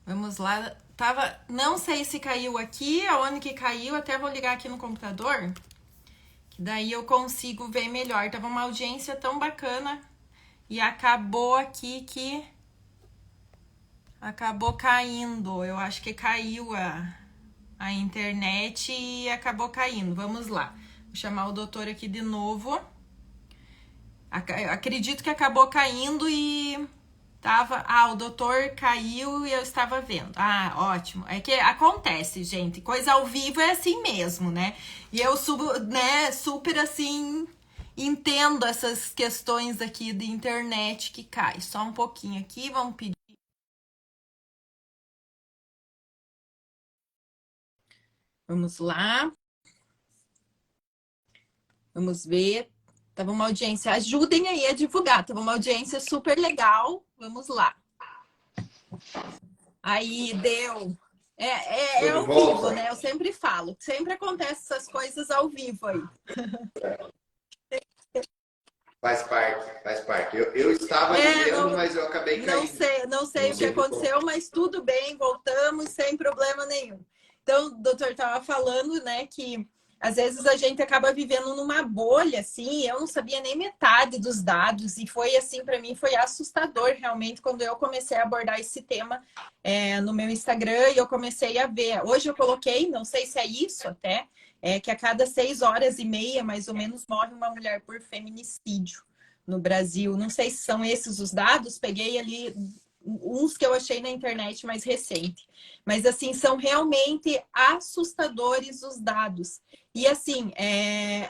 Vamos lá. Não sei se caiu aqui, aonde que caiu, até vou ligar aqui no computador, que daí eu consigo ver melhor. Tava uma audiência tão bacana e acabou aqui que acabou caindo. Eu acho que caiu a internet e acabou caindo. Vamos lá. Vou chamar o doutor aqui de novo. Acredito que acabou caindo e o doutor caiu e eu estava vendo. Ah, ótimo. É que acontece, gente. Coisa ao vivo é assim mesmo, né? E eu subo, né, super assim, entendo essas questões aqui de internet que cai. Só um pouquinho aqui, vamos pedir. Vamos lá. Vamos ver. Tava uma audiência. Ajudem aí a divulgar. Tava uma audiência super legal. Vamos lá. Aí deu. É Tô de ao vivo, volta. né? Eu sempre falo. Sempre acontece essas coisas ao vivo aí. Faz parte, faz parte. Eu estava ali É, vendo, não, mas eu acabei não caindo. sei, não sei Não o que sei por qual. aconteceu, mas tudo bem, voltamos sem problema nenhum. Então, o doutor estava falando, né, que às vezes a gente acaba vivendo numa bolha, assim, eu não sabia nem metade dos dados, e foi assim, para mim, foi assustador realmente quando eu comecei a abordar esse tema no meu Instagram e eu comecei a ver. Hoje eu coloquei, não sei se é isso até, que a cada 6 horas e meia, mais ou menos, morre uma mulher por feminicídio no Brasil. Não sei se são esses os dados, peguei ali uns que eu achei na internet mais recente. Mas, assim, são realmente assustadores os dados. E, assim,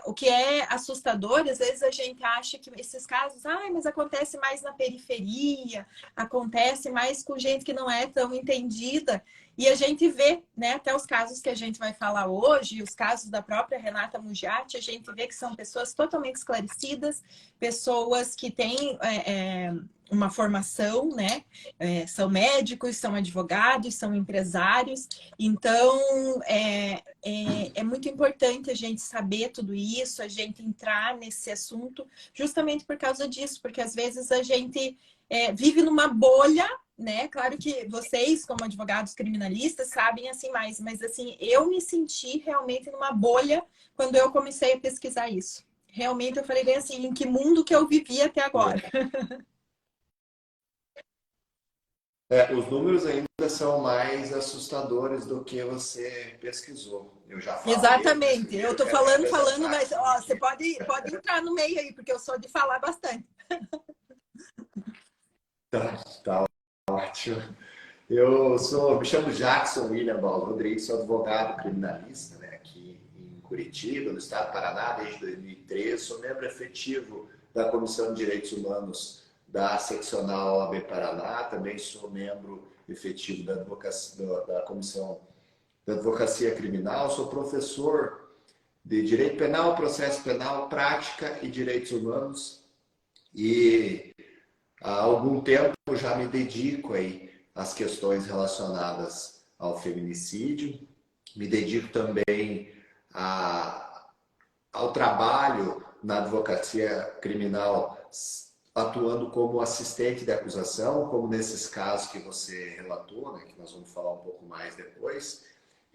o que é assustador, às vezes a gente acha que esses casos, mas acontece mais na periferia, acontece mais com gente que não é tão entendida. E a gente vê, né, até os casos que a gente vai falar hoje, os casos da própria Renata Mugiati, a gente vê que são pessoas totalmente esclarecidas, pessoas que têm uma formação, né? São médicos, são advogados, são empresários. Então, é muito importante a gente saber tudo isso, a gente entrar nesse assunto, justamente por causa disso, porque às vezes a gente vive numa bolha, né? Claro que vocês, como advogados criminalistas, sabem assim mais, mas assim, eu me senti realmente numa bolha quando eu comecei a pesquisar isso. Realmente eu falei bem assim, em que mundo que eu vivi até agora. Os números ainda são mais assustadores do que você pesquisou. Eu já falo, eu Exatamente. pesquisei, Eu eu tô quero te falando, apresentar mas aqui ó, você que pode entrar no meio aí, porque eu sou de falar bastante. tá ótimo. Me chamo Jackson William Paulo Rodrigues, sou advogado criminalista, né, aqui em Curitiba, no estado do Paraná, desde 2013. Sou membro efetivo da Comissão de Direitos Humanos da seccional OAB Paraná. Também sou membro efetivo da Comissão da Advocacia Criminal. Sou professor de Direito Penal, Processo Penal, Prática e Direitos Humanos. E há algum tempo já me dedico aí às questões relacionadas ao feminicídio, me dedico também a, ao trabalho na advocacia criminal, atuando como assistente de acusação, como nesses casos que você relatou, né, que nós vamos falar um pouco mais depois.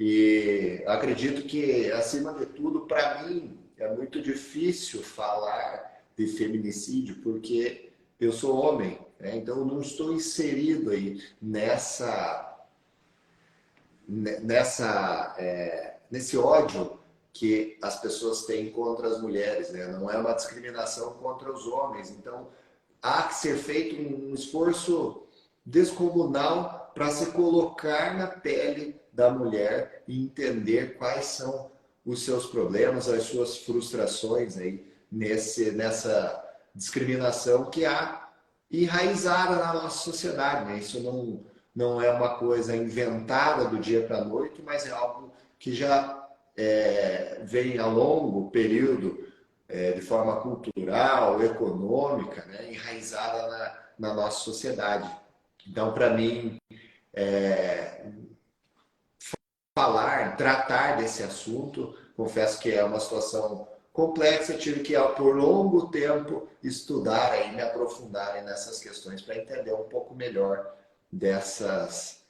E acredito que, acima de tudo, para mim, é muito difícil falar de feminicídio, porque eu sou homem, né? Então eu não estou inserido aí nesse ódio que as pessoas têm contra as mulheres, né? Não é uma discriminação contra os homens. Então há que ser feito um esforço descomunal para se colocar na pele da mulher e entender quais são os seus problemas, as suas frustrações aí nessa discriminação que há enraizada na nossa sociedade, né? Isso não é uma coisa inventada do dia para a noite, mas é algo que já vem a longo período de forma cultural, econômica, né? Enraizada na nossa sociedade. Então, para mim, tratar desse assunto, confesso que é uma situação complexa. Eu tive que, por longo tempo, estudar e me aprofundar nessas questões para entender um pouco melhor dessas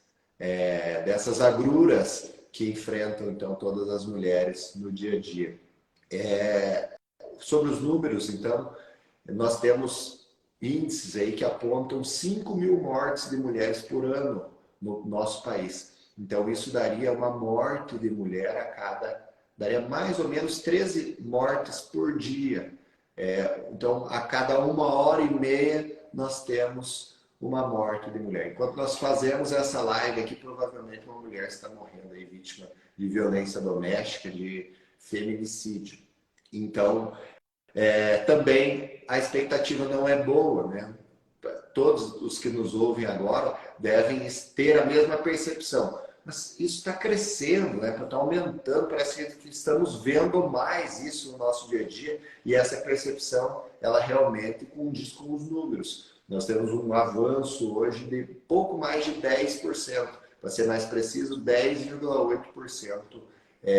dessas agruras que enfrentam, então, todas as mulheres no dia a dia. Sobre os números, então, nós temos índices aí que apontam 5.000 mortes de mulheres por ano no nosso país. Então, isso daria uma morte de mulher daria mais ou menos 13 mortes por dia. Então, a cada 1h30 nós temos uma morte de mulher. Enquanto nós fazemos essa live aqui, provavelmente uma mulher está morrendo aí, vítima de violência doméstica, de feminicídio. Então, também a expectativa não é boa, né? Todos os que nos ouvem agora devem ter a mesma percepção. Mas isso está crescendo, né? Está aumentando, parece que estamos vendo mais isso no nosso dia a dia, e essa percepção, ela realmente condiz com os números. Nós temos um avanço hoje de pouco mais de 10%, para ser mais preciso, 10,8%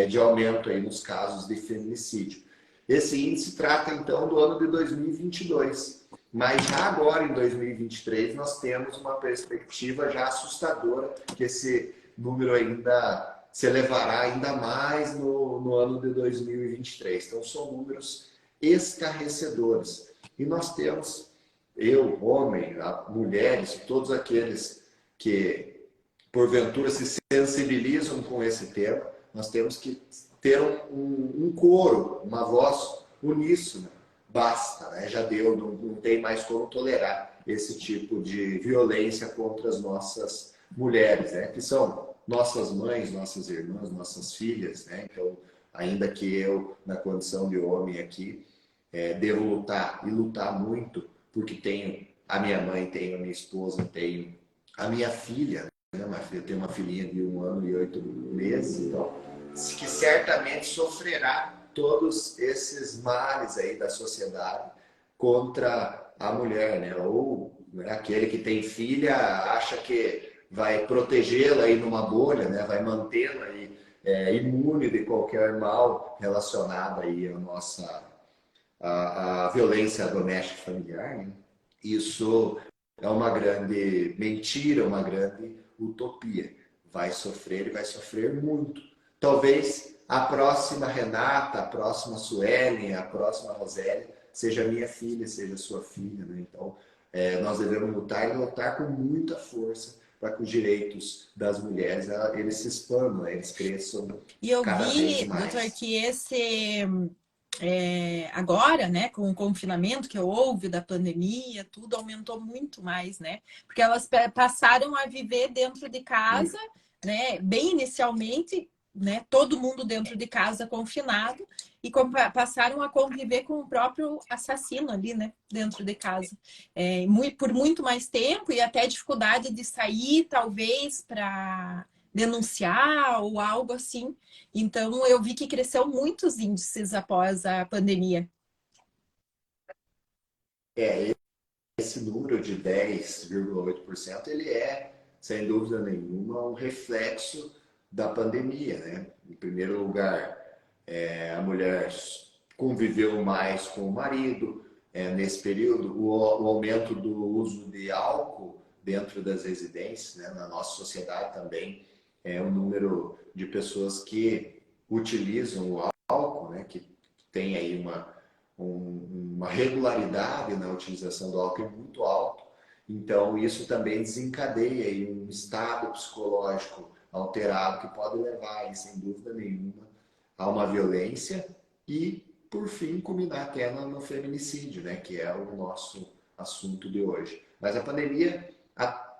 de aumento aí nos casos de feminicídio. Esse índice trata, então, do ano de 2022. Mas já agora, em 2023, nós temos uma perspectiva já assustadora, que esse número ainda se elevará ainda mais no ano de 2023. Então, são números estarrecedores. E nós temos, eu, homem, mulheres, todos aqueles que, porventura, se sensibilizam com esse tema, nós temos que ter um coro, uma voz uníssona. Basta, né? Já deu, não tem mais como tolerar esse tipo de violência contra as nossas mulheres, né? Que são nossas mães, nossas irmãs, nossas filhas, né? Então, ainda que eu, na condição de homem aqui, devo lutar, e lutar muito, porque tenho a minha mãe, tenho a minha esposa, tenho a minha filha, né? Eu tenho uma filhinha de 1 ano e 8 meses, então, que certamente sofrerá todos esses males aí da sociedade contra a mulher, né? Ou, né, aquele que tem filha acha que vai protegê-la aí numa bolha, né? Vai mantê-la aí imune de qualquer mal relacionado aí à violência doméstica e familiar, né? Isso é uma grande mentira, uma grande utopia. Vai sofrer e vai sofrer muito. Talvez a próxima Renata, a próxima Suelen, a próxima Rosélia seja minha filha, seja sua filha, né? Então, nós devemos lutar e lutar com muita força para que os direitos das mulheres eles se expandam, né? Eles cresçam E eu cada vez vi, doutor, mais. que agora, né, com o confinamento que houve, da pandemia, tudo aumentou muito mais, né? Porque elas passaram a viver dentro de casa, né? Bem inicialmente, né? Todo mundo dentro de casa confinado, e passaram a conviver com o próprio assassino ali, né? Dentro de casa. Por muito mais tempo, e até dificuldade de sair, talvez, para denunciar ou algo assim. Então, eu vi que cresceu muitos índices após a pandemia. Esse número de 10,8%, ele sem dúvida nenhuma, um reflexo da pandemia, né? Em primeiro lugar, a mulher conviveu mais com o marido nesse período, o aumento do uso de álcool dentro das residências, né? Na nossa sociedade também o número de pessoas que utilizam o álcool, né? Que tem aí uma regularidade na utilização do álcool muito alto. Então, isso também desencadeia aí um estado psicológico alterado que pode levar, sem dúvida nenhuma, a uma violência e, por fim, culminar até no feminicídio, né, que é o nosso assunto de hoje. Mas a pandemia,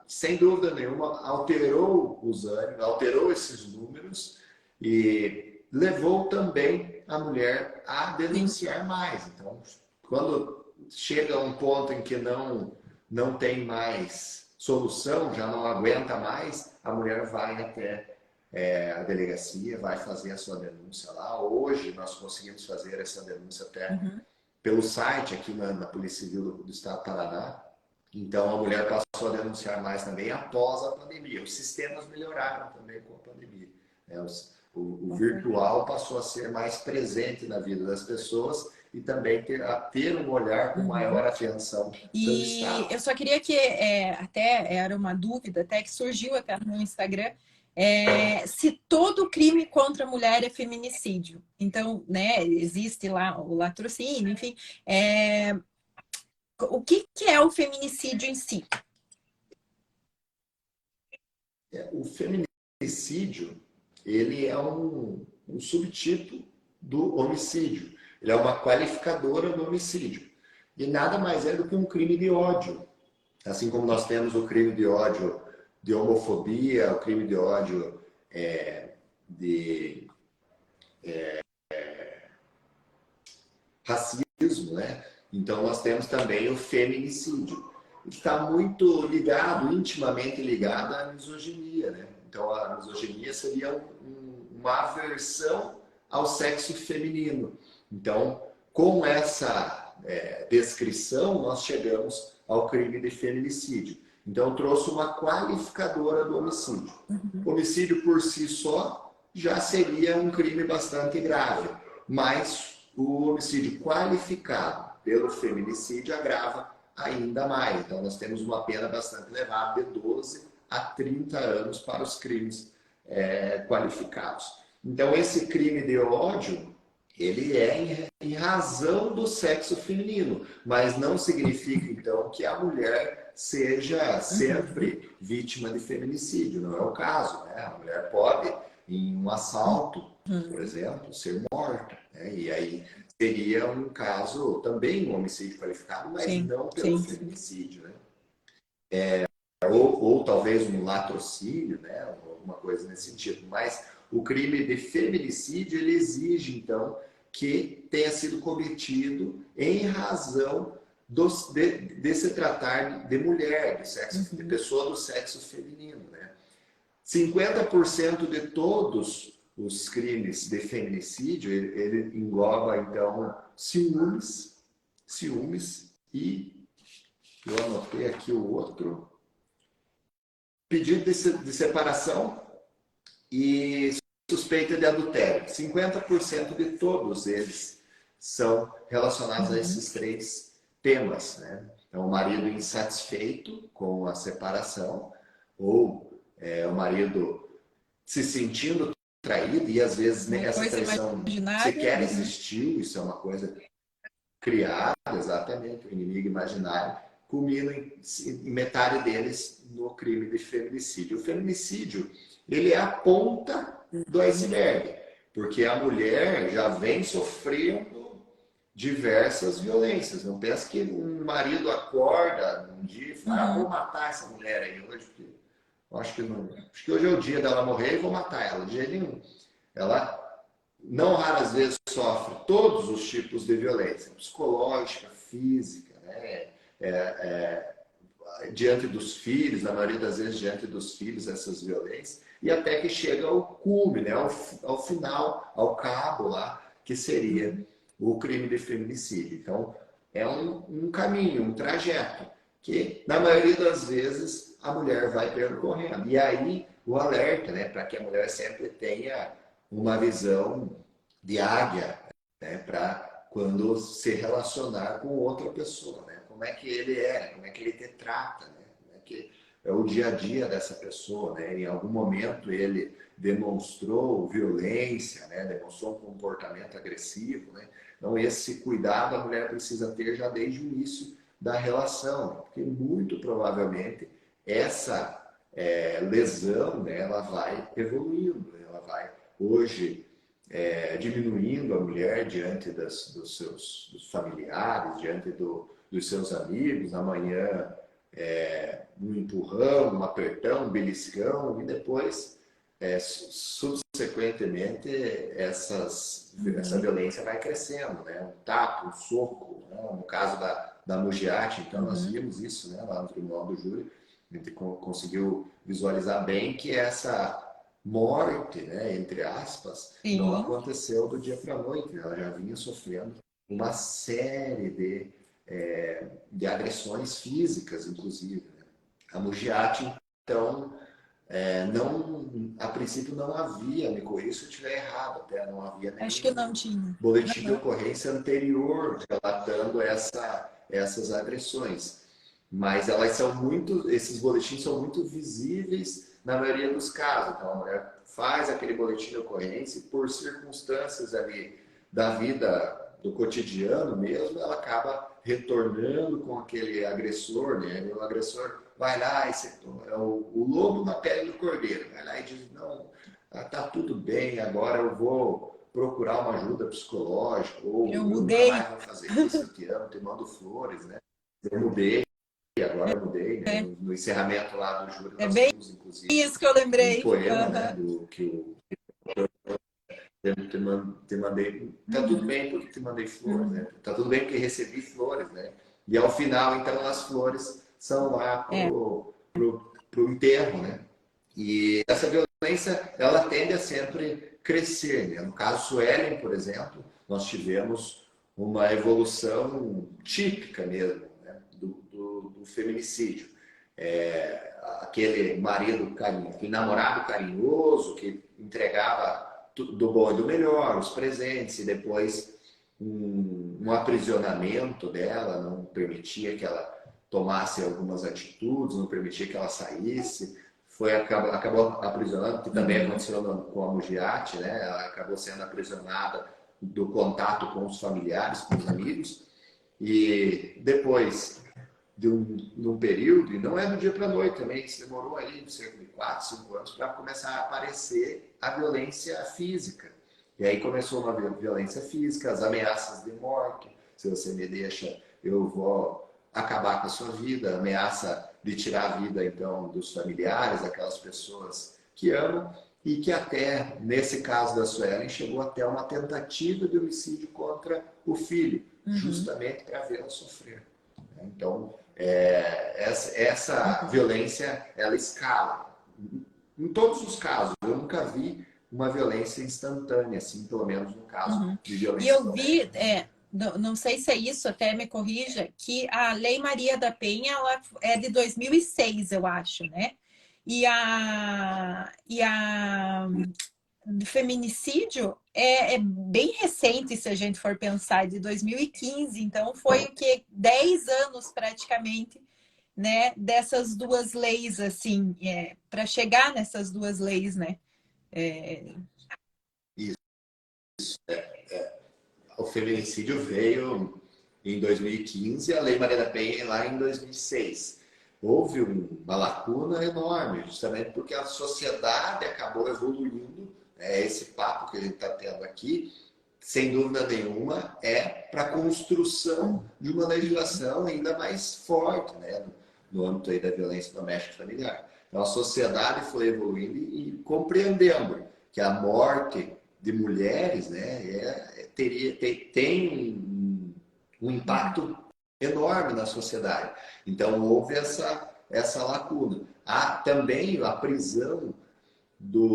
sem dúvida nenhuma, alterou os ânimos, alterou esses números e levou também a mulher a denunciar mais. Então, quando chega a um ponto em que não tem mais solução, já não aguenta mais, a mulher vai até a delegacia, vai fazer a sua denúncia lá. Hoje nós conseguimos fazer essa denúncia até pelo site aqui na Polícia Civil do Estado do Paraná. Então a mulher passou a denunciar mais também após a pandemia. Os sistemas melhoraram também com a pandemia, né? O virtual passou a ser mais presente na vida das pessoas e também ter um olhar com maior atenção do E Estado. eu só queria que, até era uma dúvida, até que surgiu até no Instagram, se todo crime contra a mulher é feminicídio. Então, né, existe lá o latrocínio, enfim. O que é o feminicídio em si? O feminicídio, ele é um subtipo do homicídio. Ele é uma qualificadora do homicídio. E nada mais é do que um crime de ódio. Assim como nós temos o crime de ódio de homofobia, o crime de ódio de racismo, né? Então nós temos também o feminicídio. Está muito ligado, intimamente ligado à misoginia, né? Então a misoginia seria uma aversão ao sexo feminino. Então, com essa descrição, nós chegamos ao crime de feminicídio. Então, eu trouxe uma qualificadora do homicídio. O homicídio por si só já seria um crime bastante grave, mas o homicídio qualificado pelo feminicídio agrava ainda mais. Então, nós temos uma pena bastante elevada de 12 a 30 anos para os crimes qualificados. Então, esse crime de ódio, ele é em razão do sexo feminino, mas não significa, então, que a mulher seja sempre vítima de feminicídio. Não é o caso, né? A mulher pode, em um assalto, por exemplo, ser morta, né? E aí seria um caso também um homicídio qualificado, mas não pelo feminicídio, né? Ou talvez um latrocínio, né? Alguma coisa nesse sentido. Mas o crime de feminicídio, ele exige, então, que tenha sido cometido em razão de se tratar de mulher, de pessoa do sexo feminino, né? 50% de todos os crimes de feminicídio, ele engloba, então, ciúmes e, eu anotei aqui o outro, pedido de separação e suspeita de adultério. 50% de todos eles são relacionados a esses três temas, né? Então, o marido insatisfeito com a separação, ou o marido se sentindo traído, e às vezes nem essa traição sequer existiu, isso é uma coisa criada, exatamente, o inimigo imaginário, culmina em metade deles no crime de feminicídio. O feminicídio, ele é a ponta do iceberg, porque a mulher já vem sofrendo diversas violências. Não pensa que um marido acorda um dia e fala, vou matar essa mulher aí hoje, porque eu acho que não. Acho que hoje é o dia dela morrer e vou matar ela. De jeito nenhum. Ela, não raras vezes, sofre todos os tipos de violência, psicológica, física, né? Diante dos filhos, na maioria das vezes diante dos filhos, essas violências, e até que chega ao cume, né? ao final, ao cabo lá, que seria o crime de feminicídio. Então, é um caminho, um trajeto, que na maioria das vezes a mulher vai percorrendo. E aí o alerta, né? Para que a mulher sempre tenha uma visão de águia, né? Para quando se relacionar com outra pessoa, né? Como é que ele como é que ele te trata, né? Como é que é o dia a dia dessa pessoa, né? Em algum momento ele demonstrou violência, né? Demonstrou um comportamento agressivo, né? Então esse cuidado a mulher precisa ter já desde o início da relação, porque muito provavelmente essa lesão, né? Ela vai evoluindo, ela vai hoje diminuindo a mulher diante dos seus familiares, diante dos seus amigos, amanhã um empurrão, um apertão, um beliscão, e depois, subsequentemente, essa violência vai crescendo, né? Um tapa, um soco, né? No caso da Mugiati, então nós vimos isso, né? Lá no Tribunal do Júri, a gente conseguiu visualizar bem que essa morte, né, entre aspas, não aconteceu do dia para a noite, né? Ela já vinha sofrendo uma série de agressões físicas, inclusive, né? A Mugiati, então, não, a princípio não havia, me corrija se eu estiver errado, até não havia Acho que não nenhum tinha. boletim de ocorrência anterior relatando essas agressões. Mas elas são muito, esses boletins são muito visíveis na maioria dos casos. Então, a mulher faz aquele boletim de ocorrência e por circunstâncias ali da vida, do cotidiano mesmo, ela acaba retornando com aquele agressor, né? O agressor vai lá, é o lobo na pele do cordeiro, vai lá e diz, não, tá tudo bem, agora eu vou procurar uma ajuda psicológica, ou Eu eu nunca mudei. mais vou fazer isso, eu te amo, te mando flores, né? Eu mudei, agora eu mudei, né? É, No encerramento lá do júri é nós bem temos, inclusive, isso que eu um lembrei. poema, né? Aham. Do que o te mandei, tá tudo Uhum, bem porque te mandei flores, né? uhum. Tá tudo bem porque recebi flores, né? E ao final, então, as flores são lá É. pro enterro, né? E essa violência, ela tende a sempre crescer, né? No caso Suelen, por exemplo, nós tivemos uma evolução típica mesmo, né? do feminicídio. Aquele marido carinhoso, aquele namorado carinhoso que entregava do bom e do melhor, os presentes, e depois um aprisionamento dela, não permitia que ela tomasse algumas atitudes, não permitia que ela saísse, acabou aprisionando, que também Uhum. aconteceu com a Mugiati, né? Ela acabou sendo aprisionada do contato com os familiares, com os amigos, e depois de um período, e não é do dia para a noite também, isso demorou aí cerca de 4, 5 anos para começar a aparecer a violência física. E aí começou uma violência física, as ameaças de morte, se você me deixa, eu vou acabar com a sua vida, ameaça de tirar a vida, então, dos familiares, daquelas pessoas que amam, e que até, nesse caso da Suelen, chegou até uma tentativa de homicídio contra o filho, Uhum. justamente para vê-la sofrer. Então, essa Uhum. violência, ela escala. Em todos os casos, eu nunca vi uma violência instantânea, assim, pelo menos no caso Uhum. de E violência eu vi, doméstica. não sei se é isso, até me corrija, que a Lei Maria da Penha ela é de 2006, eu acho, né? E a do feminicídio é bem recente, se a gente for pensar, de 2015. Então, foi o que 10 anos praticamente, né? Dessas duas leis, assim, para chegar nessas duas leis, né? É, Isso. O feminicídio veio em 2015, a Lei Maria da Penha lá em 2006. Houve uma lacuna enorme, justamente porque a sociedade acabou evoluindo. Esse papo que a gente está tendo aqui, sem dúvida nenhuma, é para a construção de uma legislação ainda mais forte, né, no âmbito aí da violência doméstica e familiar. Então, a sociedade foi evoluindo e compreendendo que a morte de mulheres, né, tem um impacto enorme na sociedade. Então, houve essa lacuna. Há também a prisão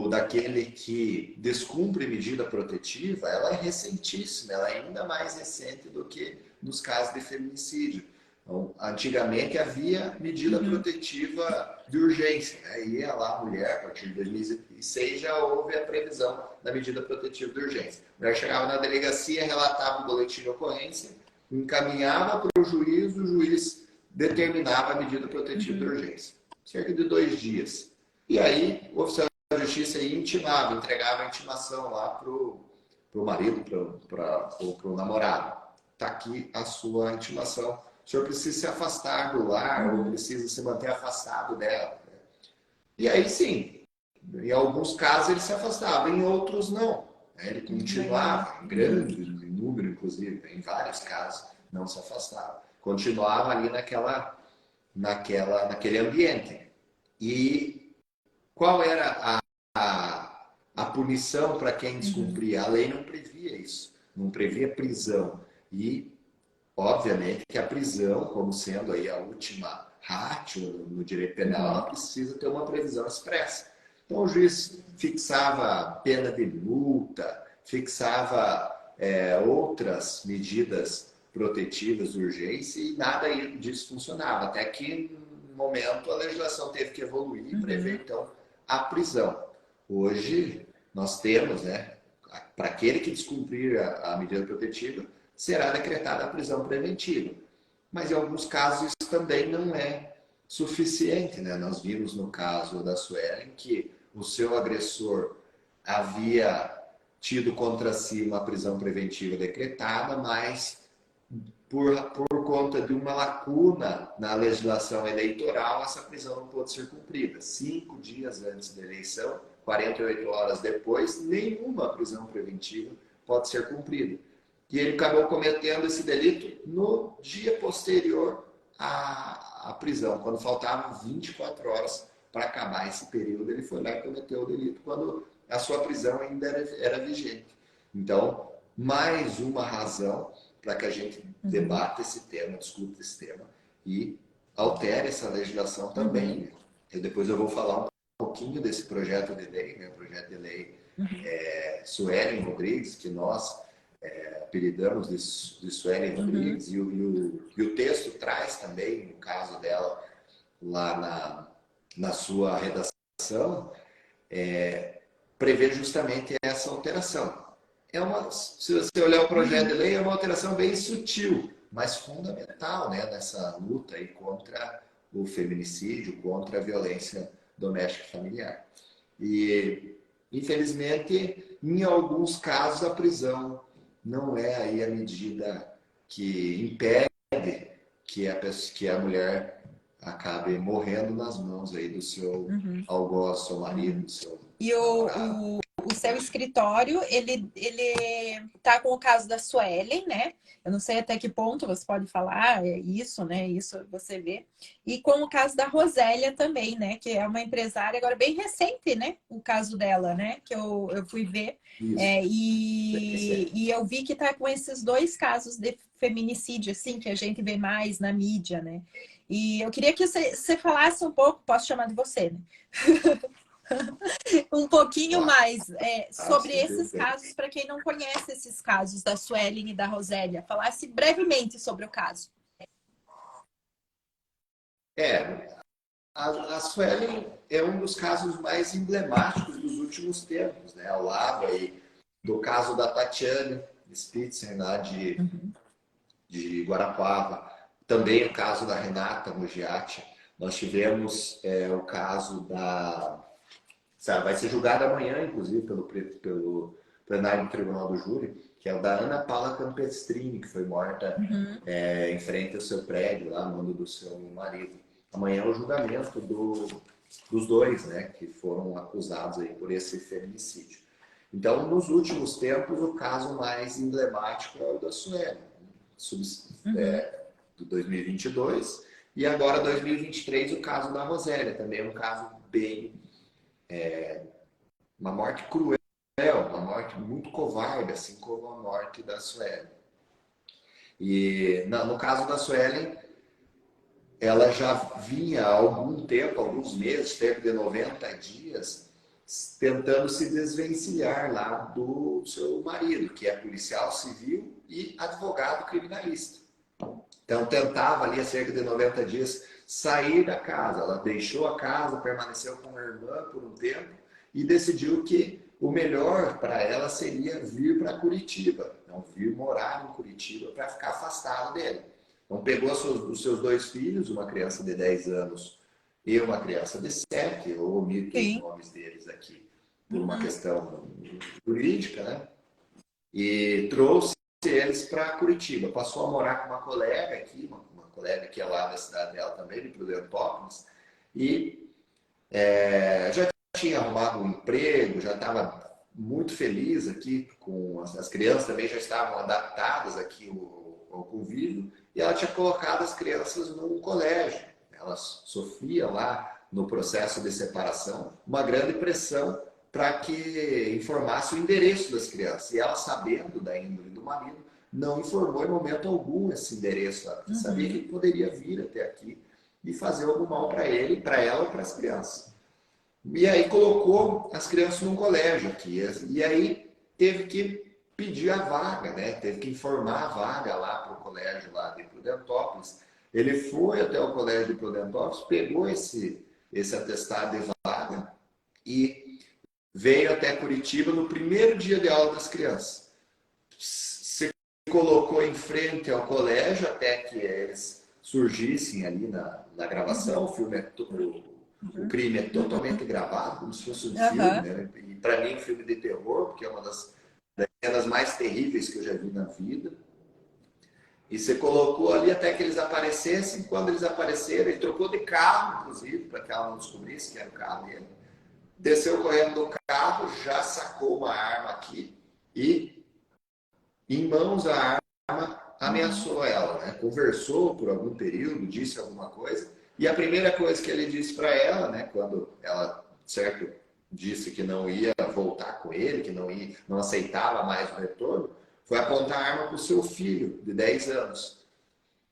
daquele que descumpre medida protetiva, ela é recentíssima, ela é ainda mais recente do que nos casos de feminicídio. Então, antigamente havia medida uhum, protetiva de urgência, né? Ia lá a mulher, a partir de 2006 já houve a previsão da medida protetiva de urgência. A mulher chegava na delegacia, relatava o boletim de ocorrência, encaminhava para o juiz determinava a medida protetiva de uhum, urgência. Cerca de 2 dias. E aí, o oficial da justiça intimava, entregava a intimação lá pro marido, pro namorado. Está aqui a sua intimação. O senhor precisa se afastar do lar ou uhum, precisa se manter afastado dela. E aí sim, em alguns casos ele se afastava, em outros não. Ele legal. continuava, em Uhum, grande número, inclusive, em vários casos, não se afastava. Continuava ali naquele ambiente. E qual era a punição para quem uhum, descumpria? A lei não previa isso, não previa prisão. E, obviamente, que a prisão, como sendo aí a última ratio no direito penal, ela uhum, precisa ter uma previsão expressa. Então, o juiz fixava pena de multa, fixava outras medidas protetivas de urgência e nada disso funcionava. Até que, no momento, a legislação teve que evoluir e uhum, prever, então, a prisão. Hoje, nós temos, né, para aquele que descumprir a medida protetiva, será decretada a prisão preventiva. Mas em alguns casos isso também não é suficiente, né? Nós vimos no caso da Suelen que o seu agressor havia tido contra si uma prisão preventiva decretada, mas por conta de uma lacuna na legislação eleitoral, essa prisão não pôde ser cumprida. 5 dias antes da eleição, 48 horas depois, nenhuma prisão preventiva pode ser cumprida. E ele acabou cometendo esse delito no dia posterior à prisão, quando faltavam 24 horas para acabar esse período, ele foi lá e cometeu o delito, quando a sua prisão ainda era vigente. Então, mais uma razão para que a gente debata esse tema, discuta esse tema e altere essa legislação também. Depois eu vou falar um pouquinho desse projeto de lei, né? O projeto de lei Suelen Rodrigues, que nós apelidamos de Suelen Rodrigues, e o texto traz também, no caso dela, lá na sua redação, prevê justamente essa alteração. Se você olhar o projeto de lei, é uma alteração bem sutil, mas fundamental, né, nessa luta aí contra o feminicídio, contra a violência doméstica e familiar. E, infelizmente, em alguns casos, a prisão não é aí a medida que impede que a mulher acabe morrendo nas mãos aí do seu algoz, seu marido, do seu E o seu escritório, ele tá com o caso da Suelen, né? Eu não sei até que ponto você pode falar isso, né? Isso você vê. E com o caso da Rosélia também, né? Que é uma empresária agora bem recente, né? O caso dela, né? Que eu fui ver. E eu vi que tá com esses 2 casos de feminicídio, assim, que a gente vê mais na mídia, né? E eu queria que você falasse um pouco, posso chamar de você, né? Um pouquinho mais sobre esses casos, para quem não conhece esses casos da Suelen e da Rosélia. Falasse brevemente sobre o caso. A Suelen é um dos casos mais emblemáticos dos últimos tempos, né? Ao lado aí do caso da Tatiane Spitzer, lá de Guarapuava, também o caso da Renata Mugiati. Nós tivemos o caso vai ser julgado amanhã, inclusive, pelo plenário do Tribunal do Júri, que é o da Ana Paula Campestrini, que foi morta em frente ao seu prédio, lá no mando do seu marido. Amanhã é o julgamento dos 2, né, que foram acusados aí por esse feminicídio. Então, nos últimos tempos, o caso mais emblemático é o da Suelen, do 2022, e agora, 2023, o caso da Rosélia, também é um caso bem... uma morte cruel, uma morte muito covarde, assim como a morte da Suelen. E no caso da Suelen, ela já vinha há algum tempo, alguns meses, cerca de 90 dias, tentando se desvencilhar lá do seu marido, que é policial civil e advogado criminalista. Então, tentava ali há cerca de 90 dias sair da casa. Ela deixou a casa, permaneceu com a irmã por um tempo e decidiu que o melhor para ela seria vir para Curitiba. Então, vir morar em Curitiba para ficar afastada dele. Então, pegou os seus 2 filhos, uma criança de 10 anos e uma criança de 7, eu omito os nomes deles aqui por uma questão jurídica, né? E trouxe eles para Curitiba. Passou a morar com uma colega aqui, uma colega que é lá da cidade dela também, de Prudentópolis, e já tinha arrumado um emprego, já estava muito feliz aqui, com as crianças também já estavam adaptadas aqui ao convívio, e ela tinha colocado as crianças num colégio. Ela sofria lá no processo de separação uma grande pressão para que informasse o endereço das crianças. E ela, sabendo da índole do marido, não informou em momento algum esse endereço. Ela sabia que ele poderia vir até aqui e fazer algum mal para ele, para ela ou para as crianças. E aí colocou as crianças num colégio aqui. E aí teve que pedir a vaga, né? Teve que informar a vaga lá para o colégio lá de Prudentópolis. Ele foi até o colégio de Prudentópolis, pegou esse atestado de vaga e veio até Curitiba no primeiro dia de aula das crianças. Se colocou em frente ao colégio até que eles surgissem ali na gravação. O filme o crime é totalmente gravado, como se fosse um filme, né? E para mim, filme de terror, porque é uma das cenas mais terríveis que eu já vi na vida. E você colocou ali até que eles aparecessem. Quando eles apareceram, ele trocou de carro, inclusive, para que ela não descobrisse que era o carro dele. Desceu correndo do carro, já sacou uma arma aqui e, em mãos a arma, ameaçou ela, né? Conversou por algum período, disse alguma coisa. E a primeira coisa que ele disse para ela, né, quando ela, certo, disse que não ia voltar com ele, que não aceitava mais o retorno, foi apontar a arma para o seu filho, de 10 anos.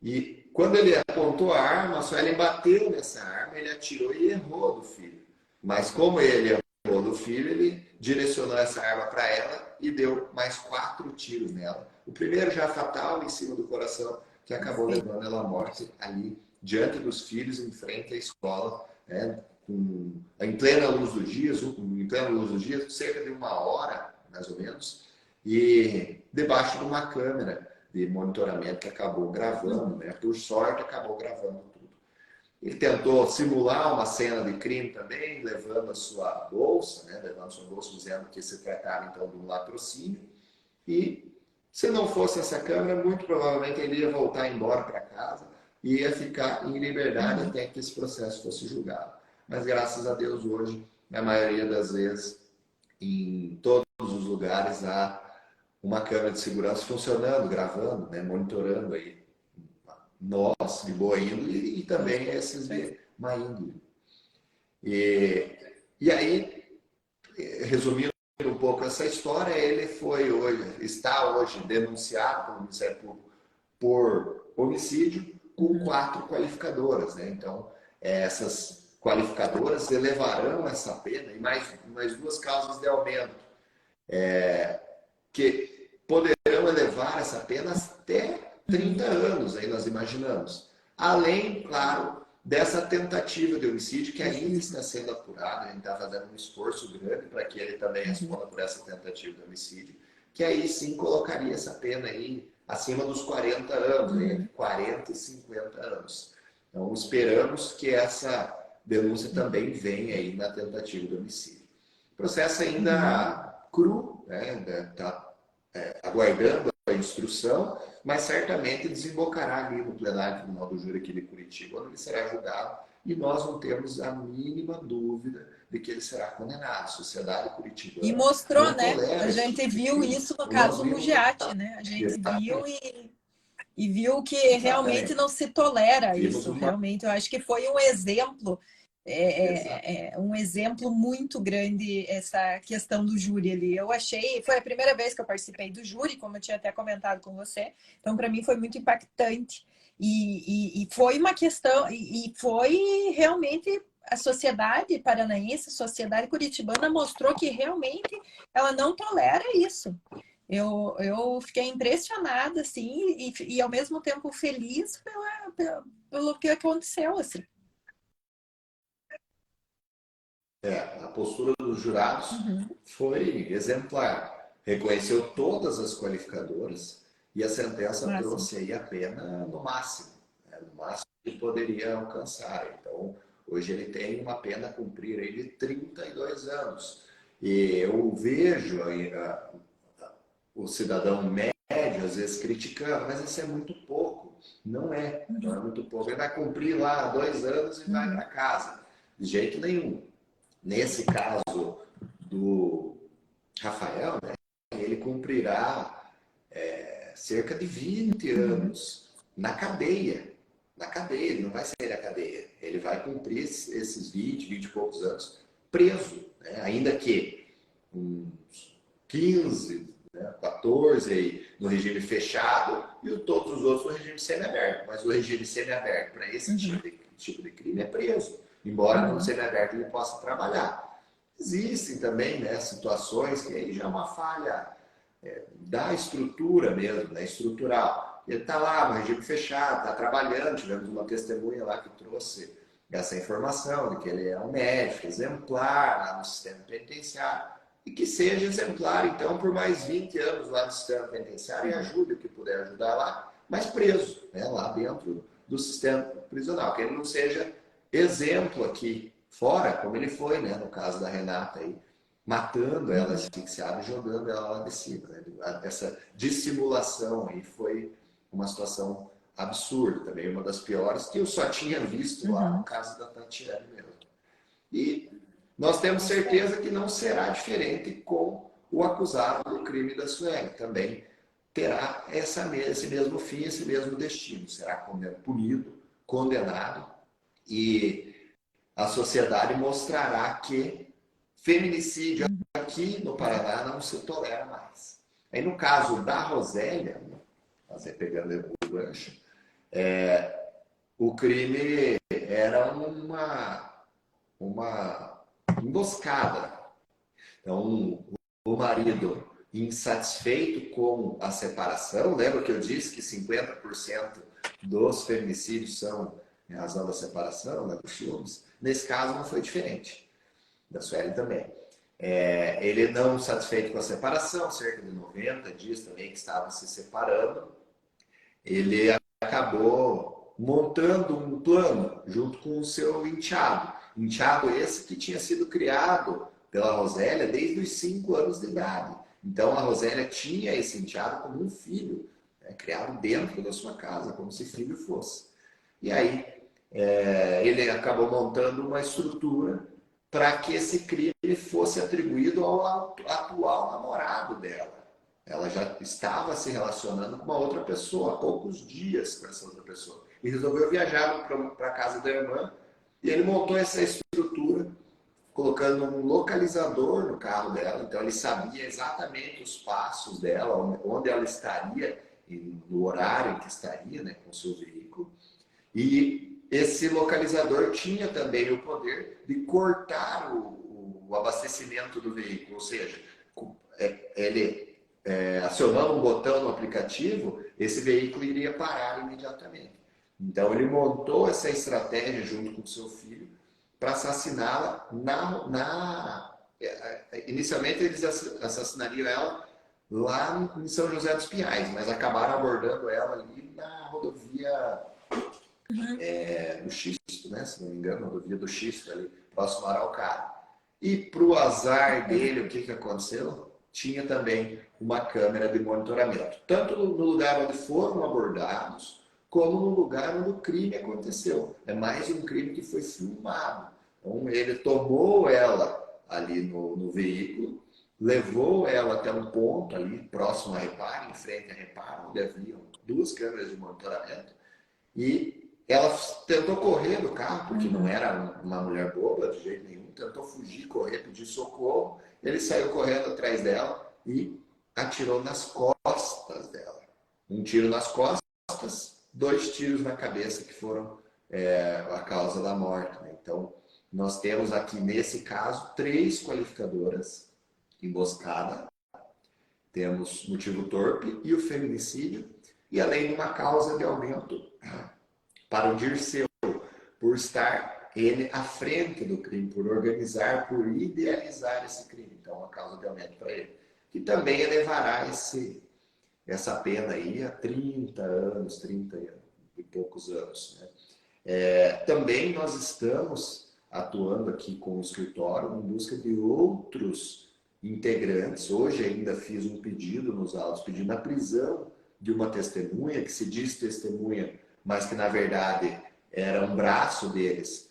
E quando ele apontou a arma, a Suelen bateu nessa arma, ele atirou e errou do filho. Mas como ele errou do filho, ele direcionou essa arma para ela e deu mais 4 tiros nela. O primeiro já fatal, em cima do coração, que acabou levando ela à morte ali, diante dos filhos, em frente à escola, né, em plena luz do dia, cerca de 1 hora, mais ou menos, e debaixo de uma câmera de monitoramento que acabou gravando, né? Por sorte, acabou gravando tudo. Ele tentou simular uma cena de crime também, levando a sua bolsa, né? Levando a sua bolsa, dizendo que se tratava então de um latrocínio. E se não fosse essa câmera, muito provavelmente ele ia voltar embora para casa e ia ficar em liberdade até que esse processo fosse julgado. Mas graças a Deus hoje, na maioria das vezes, em todos os lugares há uma câmera de segurança funcionando, gravando, né, monitorando aí nós de boa índole e também esses de má índole. E aí, resumindo um pouco essa história, ele está hoje denunciado pelo Ministério Público por homicídio com 4 qualificadoras, né? Então, essas qualificadoras elevarão essa pena e mais 2 causas de aumento, que poderão elevar essa pena até 30 anos, aí nós imaginamos. Além, claro, dessa tentativa de homicídio que ainda está sendo apurada, a gente está fazendo um esforço grande para que ele também responda por essa tentativa de homicídio, que aí sim colocaria essa pena aí acima dos 40 anos, entre 40 e 50 anos. Então, esperamos que essa denúncia também venha aí na tentativa de homicídio. O processo ainda cru, né? Está aguardando a instrução, mas certamente desembocará ali no plenário do Tribunal do Júri aqui de Curitiba, onde ele será julgado, e nós não temos a mínima dúvida de que ele será condenado. A sociedade curitibana E mostrou, não né? tolera A esse gente tipo de viu crime. isso no Nós caso do vimos Mugiati, né? A gente viu e viu que realmente exatamente. não se tolera Vimos isso. uma... Realmente, eu acho que foi um exemplo, Exato. um exemplo muito grande essa questão do júri ali. Eu achei, foi a primeira vez que eu participei do júri, como eu tinha até comentado com você. Então, para mim, foi muito impactante. E foi uma questão, e foi realmente a sociedade paranaense, a sociedade curitibana mostrou que realmente ela não tolera isso. Eu fiquei impressionada, assim, e ao mesmo tempo feliz pelo que aconteceu, assim. A postura dos jurados foi exemplar. Reconheceu todas as qualificadoras e a sentença trouxe aí a pena no máximo, né? No máximo que poderia alcançar. Então, hoje ele tem uma pena a cumprir aí de 32 anos. E eu vejo aí o cidadão médio, às vezes, criticando, mas isso é muito pouco. Não é muito pouco. Ele vai cumprir lá 2 anos e vai para casa. De jeito nenhum. Nesse caso do Rafael, né, ele cumprirá cerca de 20 anos na cadeia. Na cadeia, ele não vai sair da cadeia. Ele vai cumprir esses 20 e poucos anos preso, né? Ainda que uns 15, né, 14 aí no regime fechado e todos os outros no regime semiaberto. Mas o regime semiaberto para esse tipo de crime é preso. Embora no semiaberto ele possa trabalhar. Existem também, né, situações que aí já é uma falha da estrutura mesmo, né, estrutural. Ele está lá no regime fechado, está trabalhando, tivemos uma testemunha lá que trouxe essa informação de que ele é um médico exemplar lá no sistema penitenciário e que seja exemplar, então, por mais 20 anos lá no sistema penitenciário e ajude o que puder ajudar lá, mas preso, né, lá dentro do sistema prisional, que ele não seja exemplo aqui fora, como ele foi, né, no caso da Renata aí, matando ela asfixiada e jogando ela lá de cima, né? Essa dissimulação aí foi uma situação absurda também, uma das piores que eu só tinha visto lá no caso da Tatiane mesmo. E nós temos certeza que não será diferente com o acusado do crime da Sueli. Também terá esse mesmo fim, esse mesmo destino. Será punido, condenado e a sociedade mostrará que feminicídio aqui no Paraná não se tolera mais. Aí no caso da Rosélia, pegando o gancho, o crime era uma emboscada. Então, o marido insatisfeito com a separação, lembra que eu disse que 50% dos feminicídios são em razão da separação, né, dos ciúmes? Nesse caso não foi diferente, da Sueli também. Ele não satisfeito com a separação, cerca de 90 dias também que estavam se separando, ele acabou montando um plano junto com o seu enteado. Enteado esse que tinha sido criado pela Rosélia desde os 5 anos de idade. Então a Rosélia tinha esse enteado como um filho, né, criado dentro da sua casa, como se filho fosse. E aí ele acabou montando uma estrutura para que esse crime fosse atribuído ao atual namorado dela. Ela já estava se relacionando com uma outra pessoa, há poucos dias com essa outra pessoa. E resolveu viajar para a casa da irmã e ele montou essa estrutura colocando um localizador no carro dela. Então ele sabia exatamente os passos dela, onde ela estaria, no horário em que estaria, né, com o seu veículo. E esse localizador tinha também o poder de cortar o abastecimento do veículo, ou seja, ele acionando um botão no aplicativo, esse veículo iria parar imediatamente. Então ele montou essa estratégia junto com o seu filho para assassiná-la inicialmente eles assassinariam ela lá em São José dos Pinhais, mas acabaram abordando ela ali na rodovia do Xisto, né? Se não me engano, rodovia do Xisto, ali próximo a Araucária. E para o azar dele, o que aconteceu? Tinha também uma câmera de monitoramento, tanto no lugar onde foram abordados, como no lugar onde o crime aconteceu. É mais um crime que foi filmado. Então, ele tomou ela ali no veículo, levou ela até um ponto ali próximo a Reparo, em frente a Reparo, onde haviam 2 câmeras de monitoramento, e ela tentou correr do carro, porque não era uma mulher boba de jeito nenhum, tentou fugir, correr, pedir socorro. Ele saiu correndo atrás dela e atirou nas costas dela. Um tiro nas costas, 2 tiros na cabeça, que foram a causa da morte. Né? Então, nós temos aqui, nesse caso, 3 qualificadoras: emboscada, temos motivo torpe e o feminicídio, e além de uma causa de aumento para o Dirceu, por estar ele à frente do crime, por organizar, por idealizar esse crime. Então, uma causa de aumento para ele, que também elevará essa pena aí a 30 anos, 30 e poucos anos. Né? Também nós estamos atuando aqui com o escritório em busca de outros integrantes. Hoje ainda fiz um pedido nos autos, pedindo a prisão de uma testemunha, que se diz testemunha, mas que na verdade era um braço deles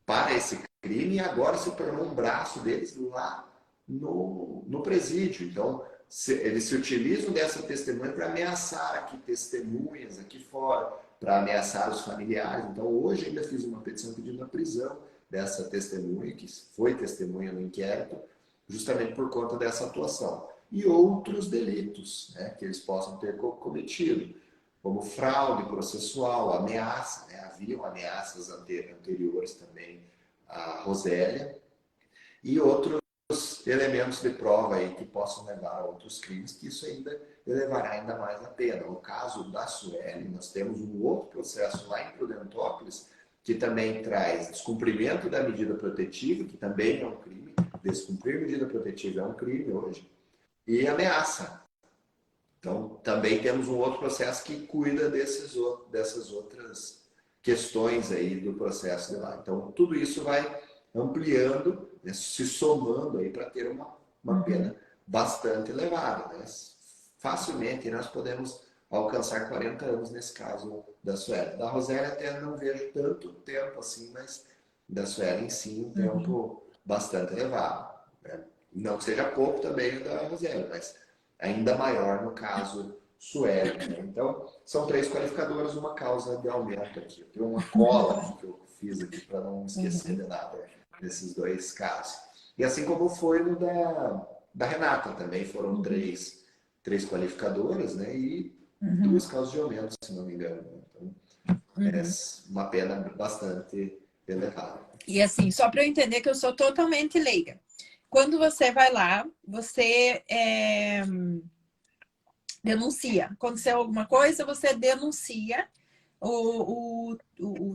para esse crime, e agora se tornou um braço deles lá no presídio. Então, eles se utilizam dessa testemunha para ameaçar aqui testemunhas aqui fora, para ameaçar os familiares. Então, hoje ainda fiz uma petição pedindo a prisão dessa testemunha, que foi testemunha no inquérito, justamente por conta dessa atuação. E outros delitos, né, que eles possam ter cometido, como fraude processual, ameaça, né? Haviam ameaças anteriores também à Rosélia, e outros elementos de prova aí que possam levar a outros crimes, que isso ainda elevará ainda mais a pena. No caso da Sueli, nós temos um outro processo lá em Prudentópolis, que também traz descumprimento da medida protetiva, que também é um crime. Descumprir medida protetiva é um crime hoje. E ameaça. Então, também temos um outro processo que cuida dessas outras questões aí do processo de lá. Então, tudo isso vai ampliando, né, se somando aí para ter uma pena bastante elevada. Né? Facilmente nós podemos alcançar 40 anos nesse caso da Sueli. Da Rosélia até não vejo tanto tempo assim, mas da Sueli em si um tempo bastante elevado. Né? Não que seja pouco também da Rosélia, mas ainda maior no caso Sueli. Né? Então, são 3 qualificadoras, uma causa de aumento aqui. Eu tenho uma cola aqui que eu fiz aqui para não esquecer de nada nesses 2 casos. E assim como foi no da Renata também, foram 3 qualificadoras, né? E 2 causas de aumento, se não me engano. Então, é uma pena bastante elevada. E assim, só para eu entender que eu sou totalmente leiga. Quando você vai lá, você denuncia. Aconteceu alguma coisa, você denuncia o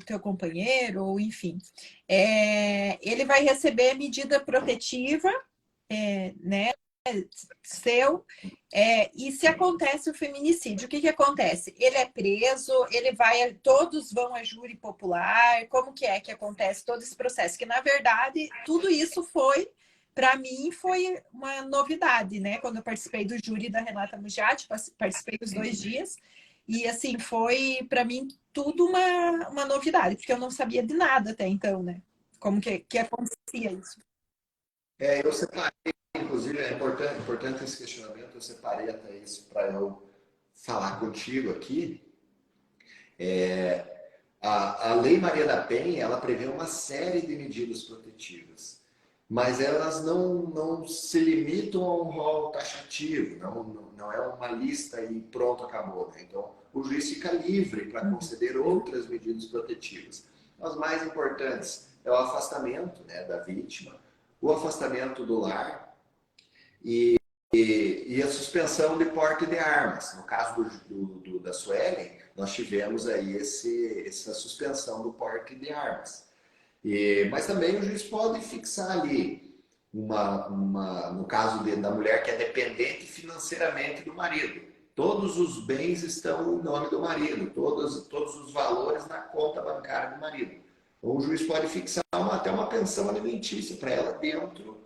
teu companheiro, ou enfim. Ele vai receber medida protetiva, né? Seu. E se acontece o feminicídio, o que acontece? Ele é preso, todos vão a júri popular, como que acontece todo esse processo? Que, na verdade, tudo isso para mim, foi uma novidade, né? Quando eu participei do júri da Renata Mugiati, participei dos 2 dias, e assim, foi para mim tudo uma novidade, porque eu não sabia de nada até então, né? Como que acontecia isso. Eu separei, inclusive, é importante esse questionamento, eu separei até isso para eu falar contigo aqui. A Lei Maria da Penha, ela prevê uma série de medidas protetivas, mas elas não se limitam a um rol taxativo, não é uma lista e pronto, acabou. Né? Então, o juiz fica livre para conceder outras medidas protetivas. As mais importantes é o afastamento, né, da vítima, o afastamento do lar e a suspensão de porte de armas. No caso da Suelen, nós tivemos aí essa suspensão do porte de armas. Mas também o juiz pode fixar ali, no caso da mulher que é dependente financeiramente do marido. Todos os bens estão no nome do marido, todos os valores na conta bancária do marido. Então, o juiz pode fixar até uma pensão alimentícia para ela dentro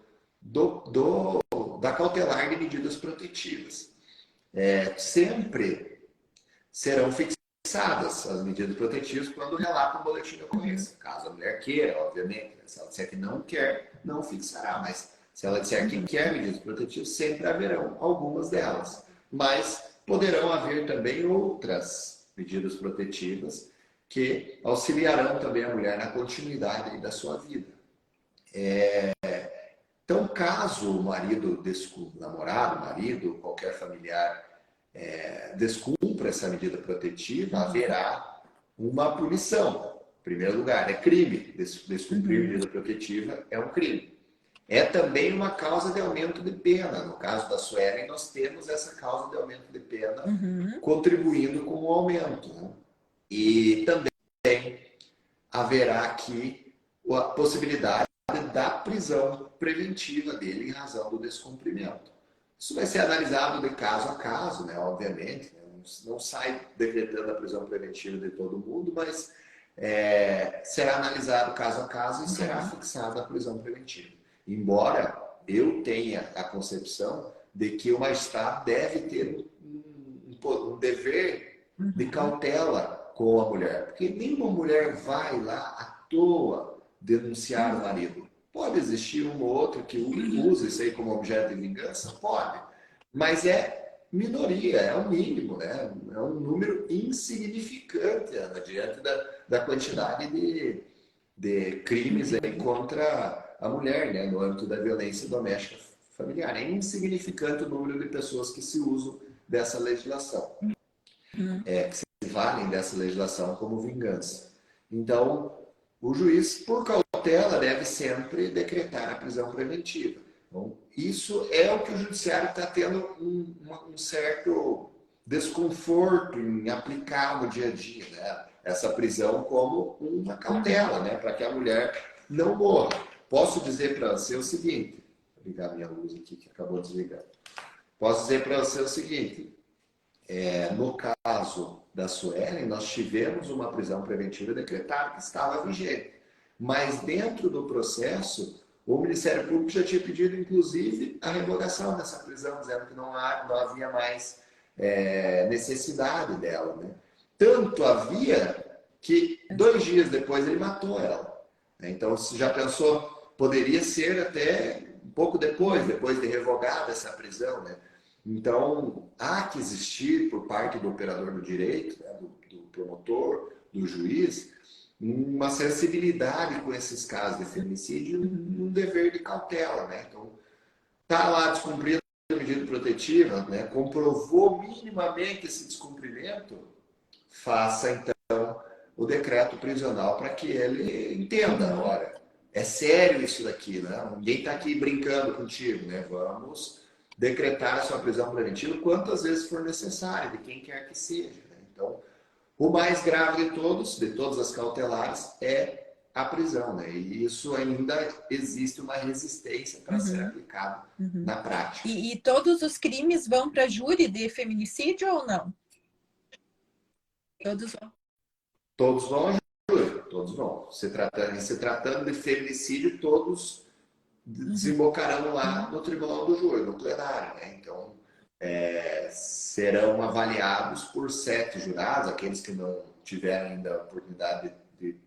da cautelar de medidas protetivas. Sempre serão fixadas as medidas protetivas quando relata o boletim de ocorrência. Caso a mulher queira, obviamente. Se ela disser que não quer, não fixará. Mas se ela disser que quer medidas protetivas, sempre haverão algumas delas. Mas poderão haver também outras medidas protetivas que auxiliarão também a mulher na continuidade da sua vida. Então, caso o marido, namorado, marido, qualquer familiar descumpra essa medida protetiva, haverá uma punição. Em primeiro lugar, é crime. Descumprir medida protetiva é um crime. É também uma causa de aumento de pena. No caso da Suelen, nós temos essa causa de aumento de pena contribuindo com o aumento. Né? E também haverá aqui a possibilidade da prisão preventiva dele em razão do descumprimento. Isso vai ser analisado de caso a caso, né? Obviamente. Né? Não sai decretando a prisão preventiva de todo mundo, mas será analisado caso a caso e será fixada a prisão preventiva. Embora eu tenha a concepção de que o magistrado deve ter um dever de cautela com a mulher. Porque nenhuma mulher vai lá à toa denunciar o marido. Pode existir um ou outro que usa isso aí como objeto de vingança? Pode. Mas é minoria, é o mínimo, né? É um número insignificante, Ana, diante da quantidade de crimes aí contra a mulher, né? No âmbito da violência doméstica familiar. É insignificante o número de pessoas que se usam dessa legislação. Que se valem dessa legislação como vingança. Então, o juiz, por cautela, deve sempre decretar a prisão preventiva. Então, isso é o que o judiciário está tendo um certo desconforto em aplicar no dia a dia. Né? essa prisão como uma cautela, né? Para que a mulher não morra. Posso dizer para você o seguinte, vou ligar minha luz aqui que acabou de desligar. Posso dizer para você o seguinte, no caso da Suelen, nós tivemos uma prisão preventiva decretada que estava vigente. Mas dentro do processo, o Ministério Público já tinha pedido, inclusive, a revogação dessa prisão, dizendo que não havia mais necessidade dela. Né? Tanto havia que 2 dias depois ele matou ela. Então, você já pensou, poderia ser até um pouco depois de revogada essa prisão, né? Então, há que existir, por parte do operador do direito, né, do promotor, do juiz, uma sensibilidade com esses casos de feminicídio e um dever de cautela. Né? Então, está lá descumprindo a medida protetiva, né? Comprovou minimamente esse descumprimento, faça, então, o decreto prisional para que ele entenda, olha, é sério isso daqui, né? Ninguém está aqui brincando contigo, né? Vamos decretar a sua prisão preventiva quantas vezes for necessário, de quem quer que seja. Né? Então, o mais grave de todas as cautelares, é a prisão. Né? E isso ainda existe uma resistência para ser aplicado na prática. E todos os crimes vão para júri de feminicídio ou não? Todos vão. Todos vão a júri, todos vão. Se tratando de feminicídio, todos desembocarão lá no tribunal do júri, no plenário. Né? Então, serão avaliados por 7 jurados, aqueles que não tiveram ainda a oportunidade de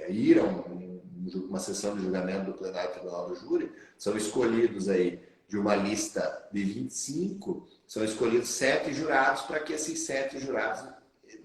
ir a uma sessão de julgamento do plenário do tribunal do júri, são escolhidos aí de uma lista de 25, são escolhidos 7 jurados para que esses 7 jurados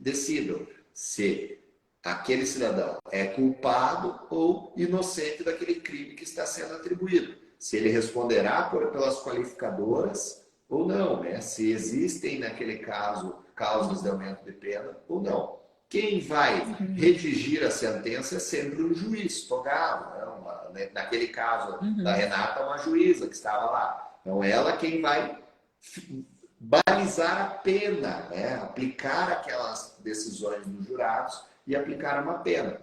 decidam se aquele cidadão é culpado ou inocente daquele crime que está sendo atribuído. Se ele responderá pelas qualificadoras ou não, né? Se existem, naquele caso, causas de aumento de pena ou não. Quem vai redigir a sentença é sempre o juiz togado. Né? Naquele caso da Renata, uma juíza que estava lá. Então, ela quem vai balizar a pena, né? Aplicar aquelas decisões dos jurados e aplicar uma pena.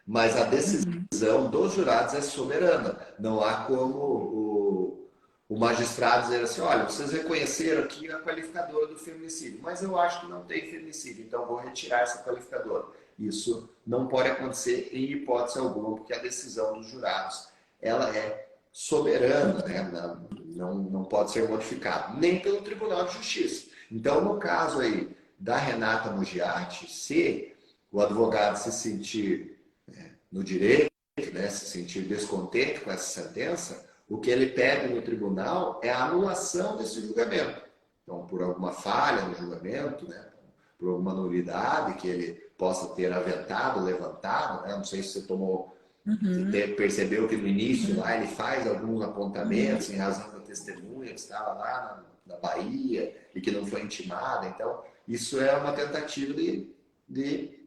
Mas a decisão dos jurados é soberana. Não há como o magistrado dizer assim, olha, vocês reconheceram aqui a qualificadora do feminicídio, mas eu acho que não tem feminicídio, então vou retirar essa qualificadora. Isso não pode acontecer em hipótese alguma, porque a decisão dos jurados ela é soberana, né? Não pode ser modificada, nem pelo Tribunal de Justiça. Então, no caso aí da Renata Mugiati, se o advogado se sentir no direito, né, se sentir descontente com essa sentença, o que ele pede no tribunal é a anulação desse julgamento. Então, por alguma falha no julgamento, né, por alguma nulidade que ele possa ter aventado, levantado, né, não sei se você percebeu que no início lá ele faz alguns apontamentos em razão da testemunha que estava lá na Bahia e que não foi intimada. Então, isso é uma tentativa de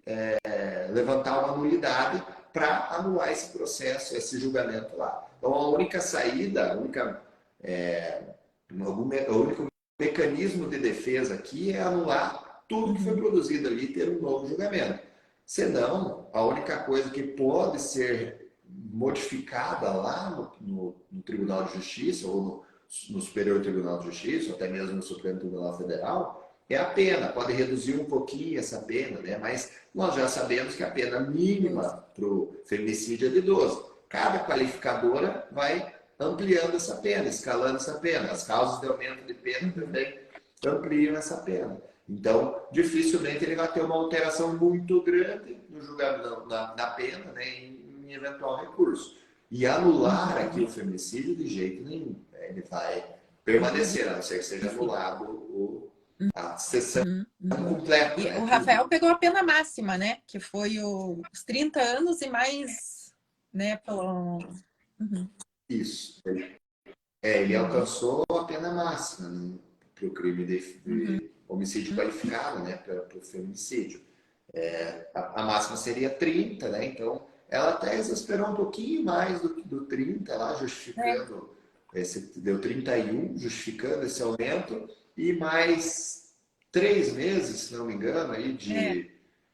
levantar uma nulidade para anular esse processo, esse julgamento lá. Então, a única saída, o único mecanismo de defesa aqui é anular tudo que foi produzido ali e ter um novo julgamento. Senão, a única coisa que pode ser modificada lá no Tribunal de Justiça, ou no Superior Tribunal de Justiça, ou até mesmo no Supremo Tribunal Federal, é a pena. Pode reduzir um pouquinho essa pena, né? Mas nós já sabemos que a pena mínima para o feminicídio é de 12. Cada qualificadora vai ampliando essa pena, escalando essa pena. As causas de aumento de pena também ampliam essa pena. Então, dificilmente ele vai ter uma alteração muito grande no julgamento, na pena, né, em eventual recurso. E anular aqui o feminicídio de jeito nenhum. Né? Ele vai permanecer, a não ser que seja anulado a sessão completa. E né? o Rafael pegou a pena máxima, né? Que foi os 30 anos e mais, né? Isso. Ele alcançou a pena máxima, né, para o crime de homicídio qualificado, né? Para o feminicídio. A máxima seria 30, né? Então, ela até exasperou um pouquinho mais do 30 lá, justificando. Deu 31, justificando esse aumento, e mais 3 meses, se não me engano, aí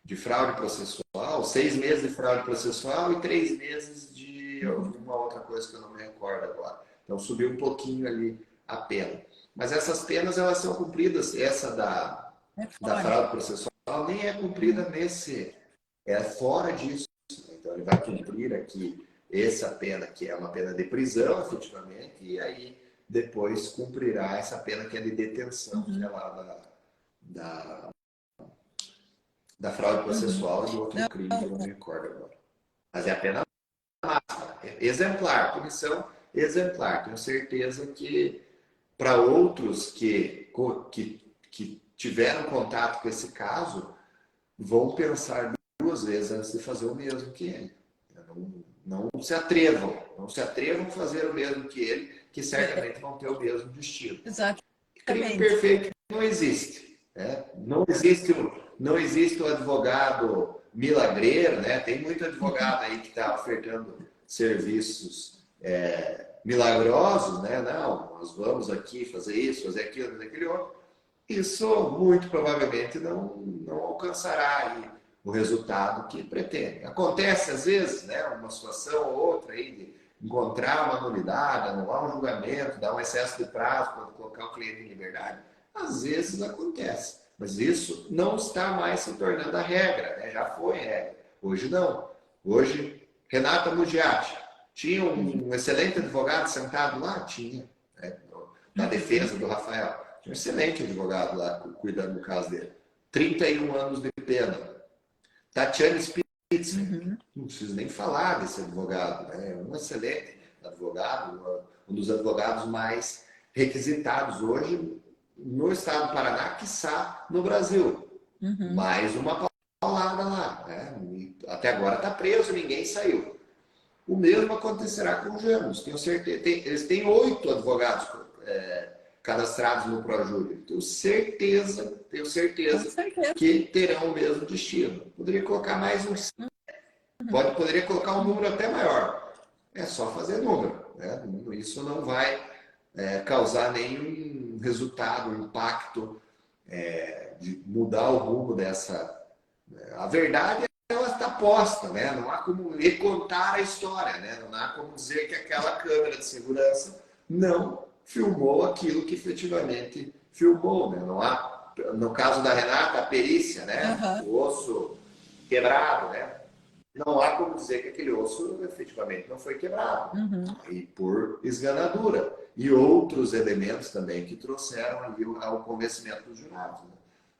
de de fraude processual, 6 meses de fraude processual e 3 meses de uma outra coisa que eu não me recordo agora. Então subiu um pouquinho ali a pena. Mas essas penas elas são cumpridas, essa da fraude processual nem é cumprida é fora disso. Então ele vai cumprir aqui essa pena, que é uma pena de prisão, efetivamente, e aí depois cumprirá essa pena que é de detenção, que é lá da fraude processual e do outro crime que eu não me recordo agora. Mas é a pena máxima, exemplar, punição exemplar. Tenho certeza que para outros que tiveram contato com esse caso, vão pensar 2 vezes antes de fazer o mesmo que ele. Não se atrevam a fazer o mesmo que ele, que certamente vão ter o mesmo destino. Exatamente. Crime perfeito não existe. Né? Não existe o advogado milagreiro, né? Tem muito advogado aí que está ofertando serviços milagrosos, né? Não, nós vamos aqui fazer isso, fazer aquilo, fazer aquele outro. Isso muito provavelmente não alcançará aí o resultado que pretende. Acontece às vezes, né? Uma situação ou outra aí de encontrar uma nulidade, anular um julgamento, dar um excesso de prazo para colocar o cliente em liberdade. Às vezes acontece, mas isso não está mais se tornando a regra, né? Já foi regra. Hoje não. Hoje, Renata Mugiati tinha um excelente advogado sentado lá? Tinha, né? Na defesa do Rafael. Tinha um excelente advogado lá cuidando do caso dele. 31 anos de pena. Tatiana Spitzer, não preciso nem falar desse advogado, né? É um excelente advogado, um dos advogados mais requisitados hoje no estado do Paraná, quiçá no Brasil. Mais uma paulada lá, né? Até agora está preso, ninguém saiu. O mesmo acontecerá com os Jamos. Tenho certeza. Eles têm 8 advogados cadastrados no ProJúri. Tenho certeza que terão o mesmo destino. Poderia colocar mais uns. Poderia colocar um número até maior. É só fazer número. Né? Isso não vai causar nenhum resultado, impacto de mudar o rumo dessa. A verdade ela está posta, né? Não há como recontar a história, né? Não há como dizer que aquela câmera de segurança não filmou aquilo que efetivamente filmou, né? Não há, no caso da Renata, a perícia, né? O osso quebrado, né? Não há como dizer que aquele osso efetivamente não foi quebrado. E por esganadura. E outros elementos também que trouxeram ali ao convencimento dos jurados. Né?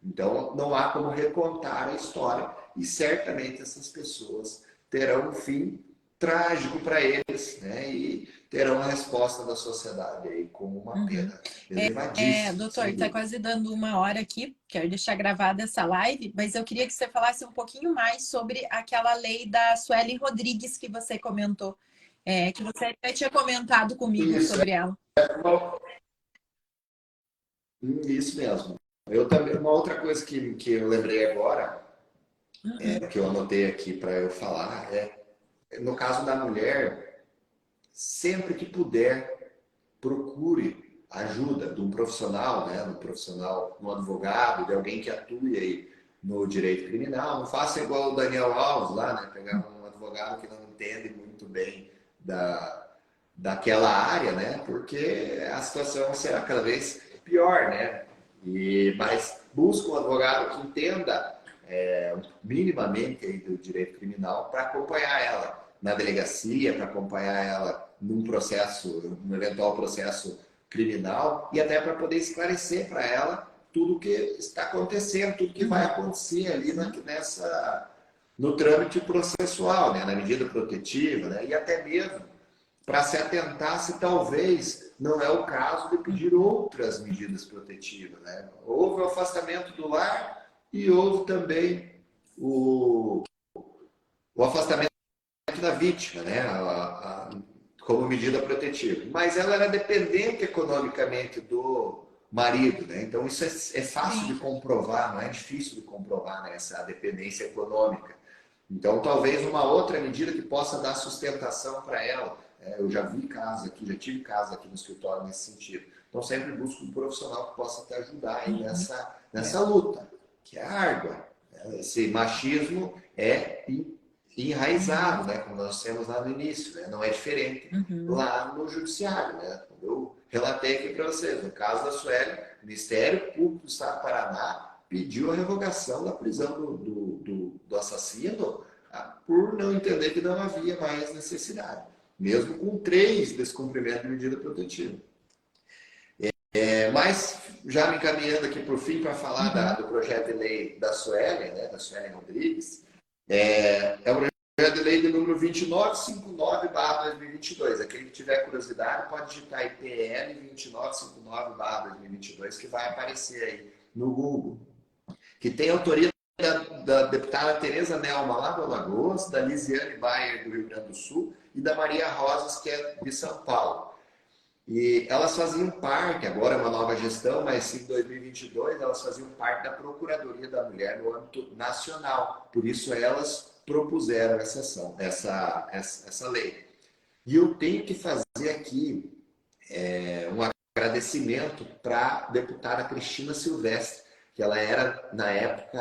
Então, não há como recontar a história. E certamente essas pessoas terão um fim trágico para eles, né? E terão uma resposta da sociedade aí como uma pena elevadíssima. Doutor, está quase dando 1 hora aqui. Quero deixar gravada essa live, mas eu queria que você falasse um pouquinho mais sobre aquela lei da Sueli Rodrigues que você comentou. Que você até tinha comentado comigo sobre ela. Isso mesmo. Eu também, uma outra coisa que eu lembrei agora, que eu anotei aqui para eu falar, no caso da mulher, sempre que puder, procure ajuda de um profissional, né? Um advogado, de alguém que atue aí no direito criminal. Não faça igual o Daniel Alves lá, né? Pegar um advogado que não entende muito bem daquela área, né? Porque a situação será cada vez pior, né? Mas busca um advogado que entenda minimamente aí do direito criminal para acompanhar ela na delegacia, para acompanhar ela num eventual processo criminal e até para poder esclarecer para ela tudo o que está acontecendo, tudo que vai acontecer ali no trâmite processual, né? Na medida protetiva, né? E até mesmo para se atentar se talvez não é o caso de pedir outras medidas protetivas. Né? Houve o afastamento do lar e houve também o afastamento da vítima, né? Como medida protetiva. Mas ela era dependente economicamente do marido. Né? Então isso é fácil de comprovar, não é difícil de comprovar, né? Essa dependência econômica. Então talvez uma outra medida que possa dar sustentação para ela. Eu já tive casos aqui no escritório nesse sentido. Então, sempre busco um profissional que possa te ajudar aí nessa luta, que é árdua. Esse machismo é enraizado, né? Como nós temos lá no início, né? Não é diferente lá no judiciário, né? Eu relatei aqui para vocês, no caso da Sueli, o Ministério Público do Estado do Paraná pediu a revogação da prisão do assassino por não entender que não havia mais necessidade, mesmo com 3 descumprimentos de medida protetiva. Mas, já me encaminhando aqui para o fim para falar do projeto de lei da Sueli, né, da Sueli Rodrigues, é o projeto de lei de número 2959/2022. Aquele que tiver curiosidade pode digitar aí PL 2959/2022, que vai aparecer aí no Google. Que tem autoria da deputada Tereza Nelma, lá do Alagoas, da Lisiane Bayer, do Rio Grande do Sul, e da Maria Rosas, que é de São Paulo. E elas faziam parte, agora é uma nova gestão, mas em 2022 elas faziam parte da Procuradoria da Mulher no âmbito nacional. Por isso elas propuseram essa lei. E eu tenho que fazer aqui um agradecimento para a deputada Cristina Silvestre, que ela era, na época,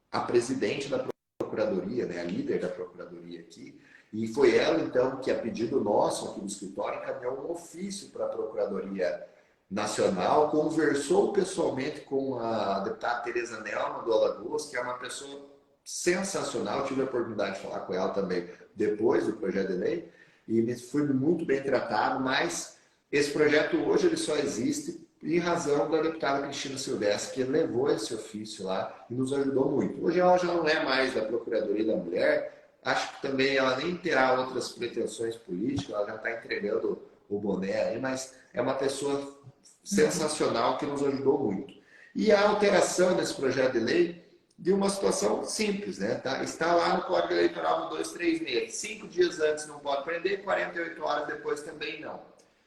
a presidente da Procuradoria, né, a líder da Procuradoria aqui. E foi ela, então, que, a pedido nosso aqui do escritório, encaminhou um ofício para a Procuradoria Nacional, conversou pessoalmente com a deputada Tereza Nelma, do Alagoas, que é uma pessoa sensacional. Eu tive a oportunidade de falar com ela também depois do projeto de lei, e fui muito bem tratado, mas esse projeto hoje ele só existe em razão da deputada Cristina Silvestre, que levou esse ofício lá e nos ajudou muito. Hoje ela já não é mais da Procuradoria da Mulher. Acho que também ela nem terá outras pretensões políticas, ela já está entregando o boné aí, mas é uma pessoa sensacional que nos ajudou muito. E a alteração nesse projeto de lei de uma situação simples, né? Está lá no Código Eleitoral no 236. 5 dias antes não pode prender, 48 horas depois também não.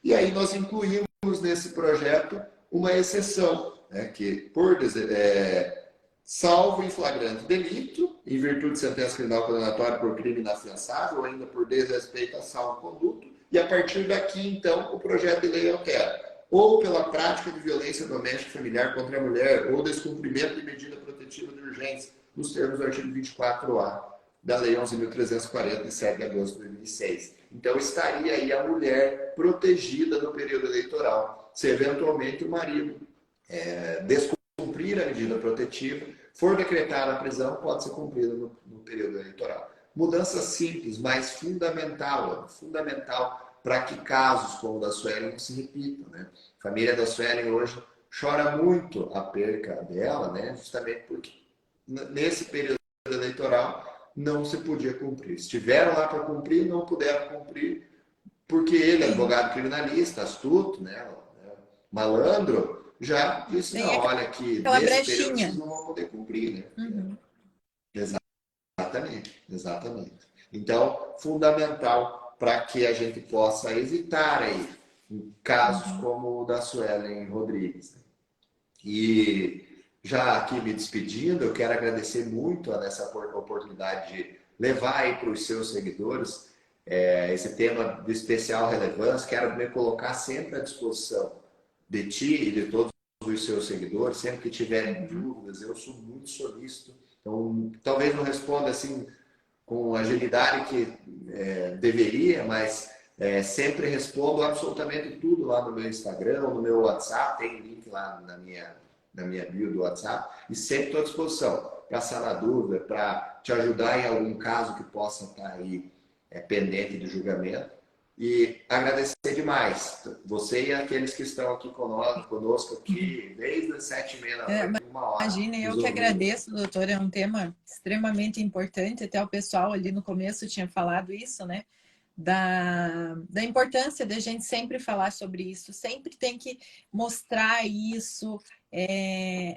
E aí nós incluímos nesse projeto uma exceção, né? Que salvo em flagrante delito, em virtude de sentença criminal condenatória por crime inafiançável, ou ainda por desrespeito a salvo-conduto, e a partir daqui, então, o projeto de lei altera. Ou pela prática de violência doméstica e familiar contra a mulher, ou descumprimento de medida protetiva de urgência, nos termos do artigo 24A da Lei 11.340, de 7 de agosto de 2006. Então, estaria aí a mulher protegida no período eleitoral, se eventualmente o marido descumprir a medida protetiva, for decretada a prisão, pode ser cumprida no período eleitoral. Mudança simples, mas fundamental para que casos como o da Sueli não se repitam, né? A família da Sueli hoje chora muito a perca dela, né? Justamente porque nesse período eleitoral não se podia cumprir. Estiveram lá para cumprir, não puderam cumprir, porque ele, advogado criminalista, astuto, né? Malandro, já disse, não, olha que nesse período vocês não vão poder cumprir, né? Exatamente. Então, fundamental para que a gente possa evitar aí casos como o da Sueli Rodrigues. E já aqui me despedindo, eu quero agradecer muito nessa oportunidade de levar aí para os seus seguidores esse tema de especial relevância. Quero me colocar sempre à disposição de ti e de todos os seus seguidores, sempre que tiverem dúvidas. Eu sou muito solícito, então talvez não responda assim com a agilidade que deveria, mas sempre respondo absolutamente tudo lá no meu Instagram, no meu WhatsApp, tem link lá na minha bio do WhatsApp, e sempre estou à disposição para sanar dúvida, para te ajudar em algum caso que possa estar aí pendente de julgamento. E agradecer demais você e aqueles que estão aqui conosco aqui desde as 7h30 da noite, 1 hora. Imagina, eu que agradeço, doutor. É um tema extremamente importante. Até o pessoal ali no começo tinha falado isso, né? Da importância da gente sempre falar sobre isso. Sempre tem que mostrar isso e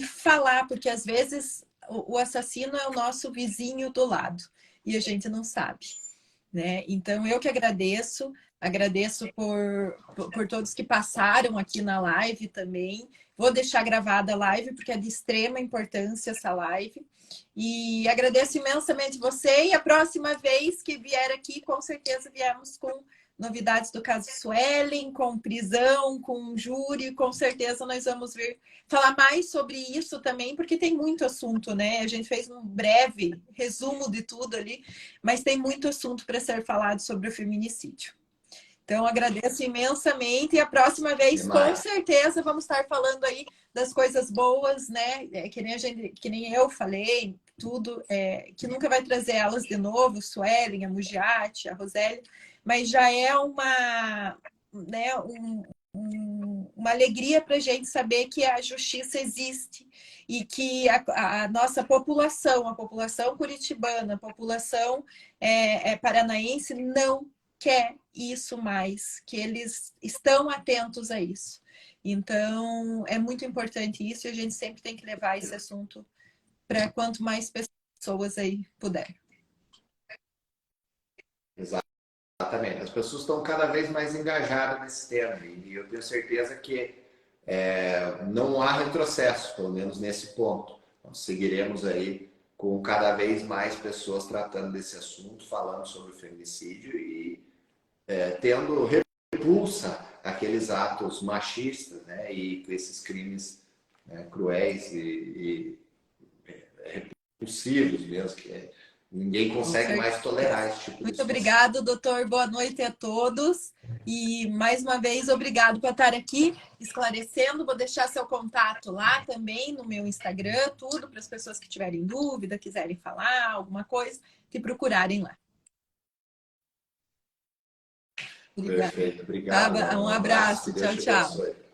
falar, porque às vezes o assassino é o nosso vizinho do lado e a gente não sabe. Né? Então, eu que agradeço por todos que passaram aqui na live também. Vou deixar gravada a live, porque é de extrema importância essa live. E agradeço imensamente você. E a próxima vez que vier aqui, com certeza viemos com novidades do caso Suelen, com prisão, com júri, com certeza nós vamos ver falar mais sobre isso também, porque tem muito assunto, né? A gente fez um breve resumo de tudo ali, mas tem muito assunto para ser falado sobre o feminicídio. Então, agradeço imensamente e a próxima vez, com certeza, vamos estar falando aí das coisas boas, né? Que nem eu falei, tudo, que nunca vai trazer elas de novo, Suelen, a Mugiati, a Rosélia, mas já é né, uma alegria para a gente saber que a justiça existe e que a nossa população, a população curitibana, a população paranaense não quer isso mais, que eles estão atentos a isso. Então, é muito importante isso e a gente sempre tem que levar esse assunto para quanto mais pessoas aí puder. Exatamente. As pessoas estão cada vez mais engajadas nesse tema e eu tenho certeza que não há retrocesso, pelo menos nesse ponto. Nós seguiremos aí com cada vez mais pessoas tratando desse assunto, falando sobre o feminicídio e tendo repulsa àqueles atos machistas, né, e esses crimes, né, cruéis e repulsivos mesmo, que ninguém consegue mais tolerar esse tipo de Muito situação. obrigado, doutor. Boa noite a todos. E, mais uma vez, obrigado por estar aqui esclarecendo. Vou deixar seu contato lá também no meu Instagram, tudo para as pessoas que tiverem dúvida, quiserem falar alguma coisa, te procurarem lá. Obrigado. Perfeito, obrigado. Um abraço. Tchau, tchau.